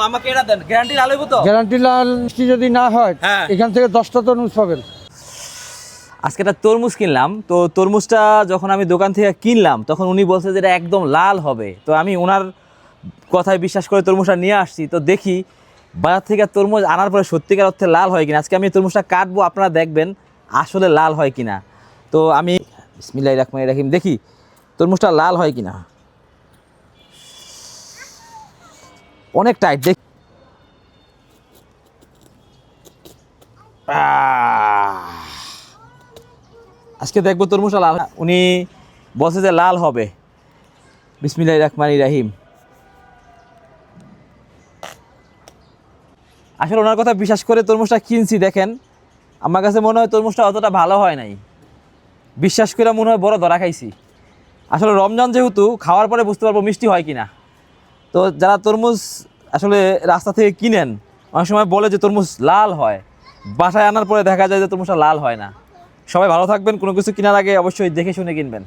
আমাকে এটা দেন, গ্যারান্টি লাল হইব তো? গ্যারান্টি লাল মিষ্টি যদি না হয় হ্যাঁ। এখান থেকে 10টা তরমুজ পাবেন। আজকে একটা তরমুজ কিনলাম, তো তরমুজটা যখন আমি দোকান থেকে কিনলাম তখন উনি বলছে যে এটা একদম লাল হবে। তো আমি ওনার কথায় বিশ্বাস করে তরমুজটা নিয়ে আসছি। তো দেখি বাজার থেকে তরমুজ আনার পরে সত্যিকার অর্থে লাল হয় কিনা। আজকে আমি তরমুজটা কাটবো, আপনারা দেখবেন আসলে লাল হয় কিনা। তো আমি বিসমিল্লাহির রহমানির রহিম দেখি তরমুজটা লাল হয় কিনা। অনেক টাইট দেখ। আজকে দেখবো তরমুজটা লাল। উনি বলছে যে লাল হবে। বিসমিল্লাহির রহমানির রহিম। আসলে ওনার কথা বিশ্বাস করে তরমুজটা কিনছি। দেখেন আমার কাছে মনে হয় তরমুজটা অতটা ভালো হয় নাই, বিশ্বাস করে মনে হয় বড় ধরা খাইছি। আসলে রমজান যেহেতু, খাওয়ার পরে বুঝতে পারবো মিষ্টি হয় কিনা। তো যারা তরমুজ আসলে রাস্তা থেকে কিনেন অনেক সময় বলে যে তরমুজ লাল হয়, বাসায় আনার পরে দেখা যায় যে তরমুজটা লাল হয় না। সবাই ভালো থাকবেন, কোনো কিছু কেনার আগে অবশ্যই দেখে শুনে কিনবেন।